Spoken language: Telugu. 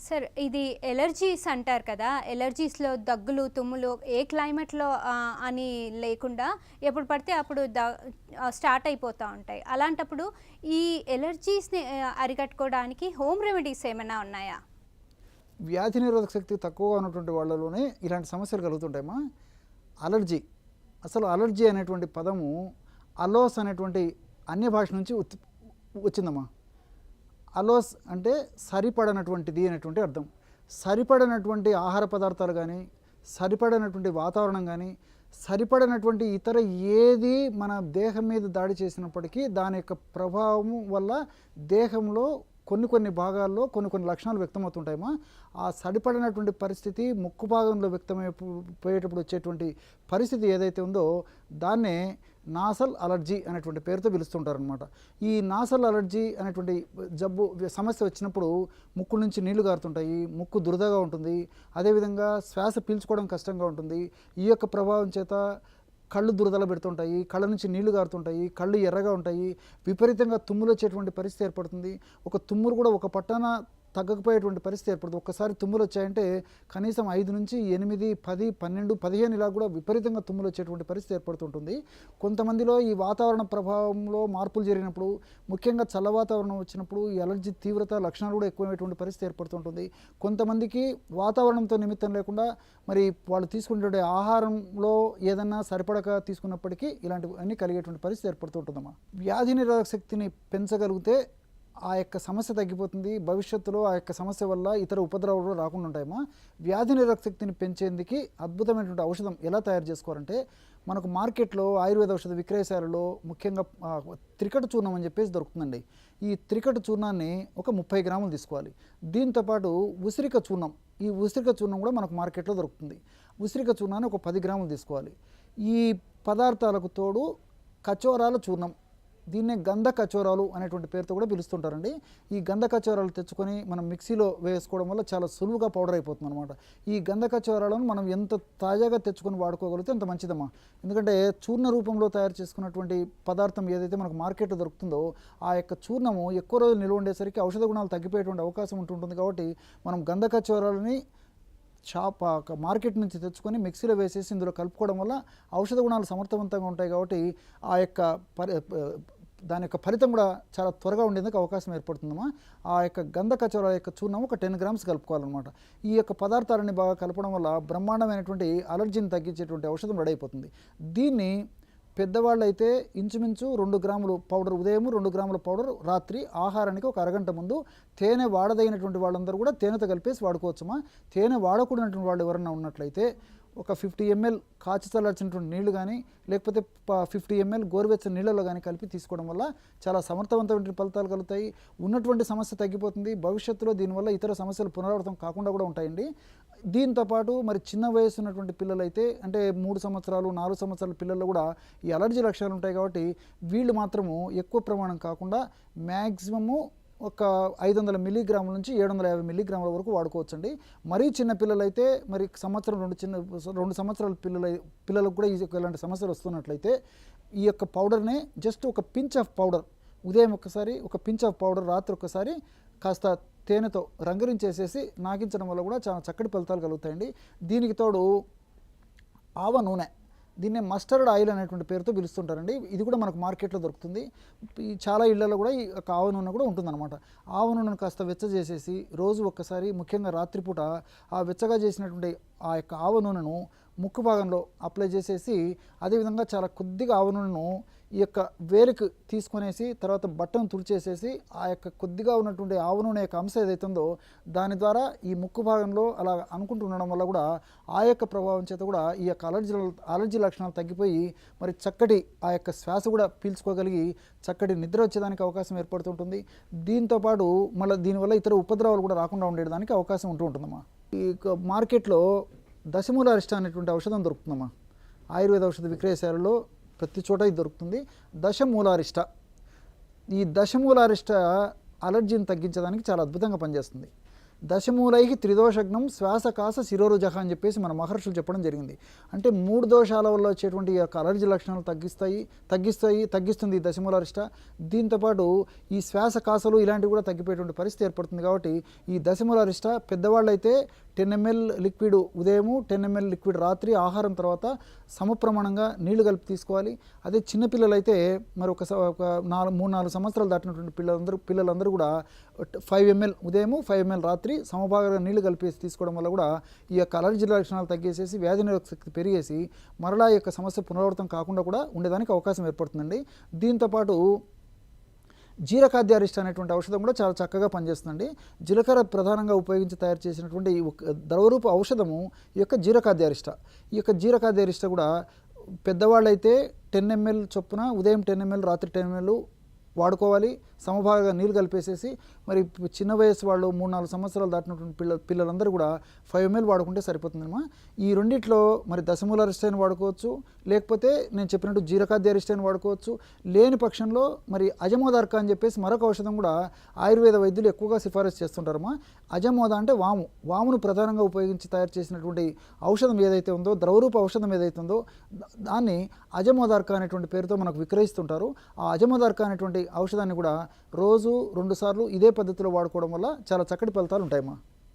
సార్ ఇది ఎలర్జీస్ అంటారు కదా! ఎలర్జీస్‌లో దగ్గులు, తుమ్ములు ఏ క్లైమేట్‌లో అని లేకుండా ఎప్పుడు పడితే అప్పుడు స్టార్ట్ అయిపోతా ఉంటాయి. అలాంటప్పుడు ఈ ఎలర్జీస్‌ని అరికట్టుకోవడానికి హోమ్ రెమెడీస్ ఏమన్నా ఉన్నాయా? వ్యాధి నిరోధక శక్తి తక్కువగా ఉన్నటువంటి వాళ్ళలోనే ఇలాంటి సమస్యలు కలుగుతుంటాయమ్మా. అలర్జీ, అసలు అలర్జీ అనేటువంటి పదము అలోస్ అనేటువంటి అన్య భాష నుంచి వచ్చిందమ్మా. అలోస్ అంటే సరిపడనటువంటిది అనేటువంటి అర్థం. సరిపడనటువంటి ఆహార పదార్థాలు కానీ, సరిపడనటువంటి వాతావరణం కానీ, సరిపడనటువంటి ఇతర ఏది మన దేహం మీద దాడి చేసినప్పటికీ దాని యొక్క ప్రభావం వల్ల దేహంలో కొన్ని భాగాల్లో కొన్ని లక్షణాలు వ్యక్తమవుతుంటాయమ్మా. ఆ సరిపడినటువంటి పరిస్థితి ముక్కు భాగంలో వ్యక్తమైపోయేటప్పుడు వచ్చేటువంటి పరిస్థితి ఏదైతే ఉందో దాన్నే నాసల్ అలర్జీ అనేటువంటి పేరుతో పిలుస్తుంటారనమాట. ఈ నాసల్ అలర్జీ అనేటువంటి సమస్య వచ్చినప్పుడు ముక్కు నుంచి నీళ్లు గారుతుంటాయి, ముక్కు దురదగా ఉంటుంది, అదేవిధంగా శ్వాస పీల్చుకోవడం కష్టంగా ఉంటుంది. ఈ యొక్క ప్రభావం చేత కళ్ళు దురదలు పెడుతుంటాయి, కళ్ళ నుంచి నీళ్లు గారుతుంటాయి, కళ్ళు ఎర్రగా ఉంటాయి, విపరీతంగా తుమ్ములు వచ్చేటువంటి పరిస్థితి ఏర్పడుతుంది. ఒక తుమ్ములు కూడా ఒక పట్టాన తగ్గకపోయేటువంటి పరిస్థితి ఏర్పడుతుంది. ఒక్కసారి తుమ్ములు వచ్చాయంటే కనీసం 5 నుంచి 8, 10, 12, 15 ఇలా కూడా విపరీతంగా తుమ్ములు వచ్చేటువంటి పరిస్థితి ఏర్పడుతుంటుంది. కొంతమందిలో ఈ వాతావరణ ప్రభావంలో మార్పులు జరిగినప్పుడు, ముఖ్యంగా చల్ల వాతావరణం వచ్చినప్పుడు ఈ అలర్జీ తీవ్రత లక్షణాలు కూడా ఎక్కువైనటువంటి పరిస్థితి ఏర్పడుతుంటుంది. కొంతమందికి వాతావరణంతో నిమిత్తం లేకుండా మరి వాళ్ళు తీసుకునే ఆహారంలో ఏదన్నా సరిపడక తీసుకున్నప్పటికీ ఇలాంటివన్నీ కలిగేటువంటి పరిస్థితి ఏర్పడుతుంటుందమ్మా. వ్యాధి నిరోధక శక్తిని పెంచగలిగితే ఆ యొక్క సమస్య తగ్గిపోతుంది. భవిష్యత్తులో ఆ యొక్క సమస్య వల్ల ఇతర ఉపద్రవాలు రాకుండా ఉంటాయమ్మా. వ్యాధి నిరోధక శక్తిని పెంచేందుకు అద్భుతమైనటువంటి ఔషధం ఎలా తయారు చేసుకోవాలంటే, మనకు మార్కెట్లో ఆయుర్వేద ఔషధ విక్రయశాలలో ముఖ్యంగా త్రికట చూర్ణం అని చెప్పేసి దొరుకుతుందండి. ఈ త్రికట చూర్ణాన్ని ఒక 30 గ్రాములు తీసుకోవాలి. దీంతోపాటు ఉసిరిక చూర్ణం, ఈ ఉసిరిక చూర్ణం కూడా మనకు మార్కెట్లో దొరుకుతుంది. ఉసిరిక చూర్ణాన్ని ఒక 10 గ్రాములు తీసుకోవాలి. ఈ పదార్థాలకు తోడు కచోరాల చూర్ణం, దీన్నే గంధ కచోరాలు అనేటువంటి పేరుతో కూడా పిలుస్తుంటారండి. ఈ గంధ కచోరాలు తెచ్చుకొని మనం మిక్సీలో వేసుకోవడం వల్ల చాలా సులువుగా పౌడర్ అయిపోతుంది అనమాట. ఈ గంధ కచోరాలను మనం ఎంత తాజాగా తెచ్చుకొని వాడుకోగలిగితే అంత మంచిదమ్మా. ఎందుకంటే చూర్ణ రూపంలో తయారు చేసుకున్నటువంటి పదార్థం ఏదైతే మనకు మార్కెట్లో దొరుకుతుందో ఆ యొక్క చూర్ణము ఎక్కువ రోజులు నిల్వ ఉండేసరికి ఔషధ గుణాలు తగ్గిపోయేటువంటి అవకాశం ఉంటుంది. కాబట్టి మనం గంధ కచోరాలని మార్కెట్ నుంచి తెచ్చుకొని మిక్సీలో వేసేసి ఇందులో కలుపుకోవడం వల్ల ఔషధ గుణాలు సమర్థవంతంగా ఉంటాయి. కాబట్టి ఆ యొక్క దాని యొక్క ఫలితం కూడా చాలా త్వరగా ఉండేందుకు అవకాశం ఏర్పడుతుందమ్మా. ఆ యొక్క గంధ కచోరా యొక్క చూర్ణం ఒక 10 గ్రామ్స్ కలుపుకోవాలన్నమాట. ఈ యొక్క పదార్థాలని బాగా కలపడం వల్ల బ్రహ్మాండమైనటువంటి అలర్జీని తగ్గించేటువంటి ఔషధం రెడీ అయిపోతుంది. దీన్ని పెద్దవాళ్ళు అయితే ఇంచుమించు 2 గ్రాములు పౌడర్ ఉదయం, 2 గ్రాముల పౌడర్ రాత్రి ఆహారానికి ఒక అరగంట ముందు. తేనె వాడదగినటువంటి వాళ్ళందరూ కూడా తేనెతో కలిపేసి వాడుకోవచ్చమ్మా. తేనె వాడకూడనటువంటి వాళ్ళు ఎవరన్నా ఉన్నట్లయితే ఒక 50 ml కాచి చల్లార్చినటువంటి నీళ్లు కానీ, లేకపోతే 50 ml గోరువెచ్చని నీళ్ళలో కానీ కలిపి తీసుకోవడం వల్ల చాలా సమర్థవంతమైన ఫలితాలు కలుగుతాయి. ఉన్నటువంటి సమస్య తగ్గిపోతుంది. భవిష్యత్తులో దీనివల్ల ఇతర సమస్యలు పునరావృతం కాకుండా కూడా ఉంటాయండి. దీంతోపాటు మరి చిన్న వయసు ఉన్నటువంటి పిల్లలైతే, అంటే 3 సంవత్సరాలు 4 సంవత్సరాల పిల్లల్లో కూడా ఈ అలర్జీ లక్షణాలు ఉంటాయి. కాబట్టి వీళ్ళు మాత్రము ఎక్కువ ప్రమాణం కాకుండా మ్యాక్సిమము ఒక 500 మిల్లీగ్రాముల నుంచి 750 మిల్లీగ్రాముల వరకు వాడుకోవచ్చండి. మరీ చిన్న పిల్లలైతే, మరి సంవత్సరం 2 సంవత్సరాల పిల్లలకు కూడా ఇలాంటి సమస్యలు వస్తున్నట్లయితే ఈ యొక్క పౌడర్నే జస్ట్ ఒక పించ్ ఆఫ్ పౌడర్, ఉదయం ఒక్కసారి ఒక పించ్ ఆఫ్ పౌడర్, రాత్రి ఒక్కసారి కాస్త తేనెతో రంగరించేసేసి నాకించడం వల్ల కూడా చాలా చక్కటి ఫలితాలు కలుగుతాయండి. దీనికి తోడు ఆవ నూనె, దీన్నే మస్టర్డ్ ఆయిల్ అనేటువంటి పేరుతో పిలుస్తుంటారండి. ఇది కూడా మనకు మార్కెట్లో దొరుకుతుంది. ఈ చాలా ఇళ్లలో కూడా ఈ యొక్క ఆవ నూనె కూడా ఉంటుందన్నమాట. ఆవ నూనెను కాస్త వెచ్చ చేసేసి రోజు ఒక్కసారి, ముఖ్యంగా రాత్రిపూట ఆ వెచ్చగా చేసినటువంటి ఆ యొక్క ఆవ నూనెను ముక్కు భాగంలో అప్లై చేసేసి, అదేవిధంగా చాలా కొద్దిగా ఆవ నూనెను ఈ యొక్క వేరుకు తీసుకునేసి తర్వాత బట్టను తుడిచేసేసి ఆ యొక్క కొద్దిగా ఉన్నటువంటి ఆవ నూనె యొక్క అంశం ఏదైతే ఉందో దాని ద్వారా ఈ ముక్కు భాగంలో అలా అనుకుంటూ ఉండడం వల్ల కూడా ఆ యొక్క ప్రభావం చేత కూడా ఈ యొక్క అలర్జీ లక్షణాలు తగ్గిపోయి మరి చక్కటి ఆ యొక్క శ్వాస కూడా పీల్చుకోగలిగి చక్కటి నిద్ర వచ్చేదానికి అవకాశం ఏర్పడుతుంటుంది. దీంతోపాటు మళ్ళీ దీనివల్ల ఇతర ఉపద్రవాలు కూడా రాకుండా ఉండేదానికి అవకాశం ఉంటుందమ్మా. ఈ మార్కెట్లో దశమూలారిష్ట అనేటువంటి ఔషధం దొరుకుతుందమ్మా. ఆయుర్వేద ఔషధ విక్రయశాలలో ప్రతి చోట ఇది దొరుకుతుంది. దశమూలారిష్ట, ఈ దశమూలారిష్ట అలర్జీని తగ్గించడానికి చాలా అద్భుతంగా పనిచేస్తుంది. దశమూలై త్రిదోషగ్నం శ్వాసకాస శిరోరుజహ అని చెప్పేసి మన మహర్షులు చెప్పడం జరిగింది. అంటే 3 దోషాల వల్ల వచ్చేటువంటి ఈ యొక్క అలర్జీ లక్షణాలు తగ్గిస్తుంది ఈ దశమూలారిష్ట. దీంతోపాటు ఈ శ్వాసకాసలు ఇలాంటివి కూడా తగ్గిపోయేటువంటి పరిస్థితి ఏర్పడుతుంది. కాబట్టి ఈ దశమూలారిష్ట పెద్దవాళ్ళు అయితే 10 ml లిక్విడ్ ఉదయము, 10 ml లిక్విడ్ రాత్రి ఆహారం తర్వాత సమప్రమాణంగా నీళ్లు కలిపి తీసుకోవాలి. అదే చిన్నపిల్లలైతే మరి ఒక 3-4 సంవత్సరాలు దాటినటువంటి పిల్లలందరూ కూడా 5 ml ఉదయము, 5 ml రాత్రి సమభాగంగా నీళ్లు కలిపేసి తీసుకోవడం వల్ల కూడా ఈ యొక్క అలర్జీ లక్షణాలు తగ్గేసేసి వ్యాధి నిరోధక శక్తి పెరిగేసి మరలా ఈ యొక్క సమస్య పునరావృతం కాకుండా కూడా ఉండేదానికి అవకాశం ఏర్పడుతుందండి. దీంతోపాటు జీరకాద్యారిష్ట అనేటువంటి ఔషధం కూడా చాలా చక్కగా పనిచేస్తుందండి. జీలకర్ర ప్రధానంగా ఉపయోగించి తయారు చేసినటువంటి ఈ ద్రవరూప ఔషధము ఈ యొక్క జీరకాద్యారిష్ట. ఈ యొక్క జీరకాద్యారిష్ట కూడా పెద్దవాళ్ళైతే 10 ml చొప్పున ఉదయం 10 ml రాత్రి 10 ml వాడుకోవాలి. సమభాగంగా నీళ్ళు కలిపేసేసి మరి చిన్న వయసు వాళ్ళు 3-4 సంవత్సరాలు దాటినటువంటి పిల్లలందరూ కూడా 5 ml వాడుకుంటే సరిపోతుందమ్మా. ఈ రెండిట్లో మరి దశమూలారిష్టాన్ని వాడుకోవచ్చు, లేకపోతే నేను చెప్పినట్టు జీరకాద్యారిష్టాన్ని వాడుకోవచ్చు. లేని పక్షంలో మరి అజమోదార్క అని చెప్పేసి మరొక ఔషధం కూడా ఆయుర్వేద వైద్యులు ఎక్కువగా సిఫారసు చేస్తుంటారమ్మా. అజమోద అంటే వామును ప్రధానంగా ఉపయోగించి తయారు చేసినటువంటి ఔషధం ఏదైతే ఉందో, ద్రవరూప ఔషధం ఏదైతే ఉందో దాన్ని అజమోదార్క అనేటువంటి పేరుతో మనకు విక్రయిస్తుంటారు. ఆ అజమోదార్క అనేటువంటి ఔషధాన్ని కూడా రోజు 2 సార్లు ఇదే పద్ధతిలో వాడుకోవడం వల్ల చాలా చక్కటి ఫలితాలు ఉంటాయమ్మా.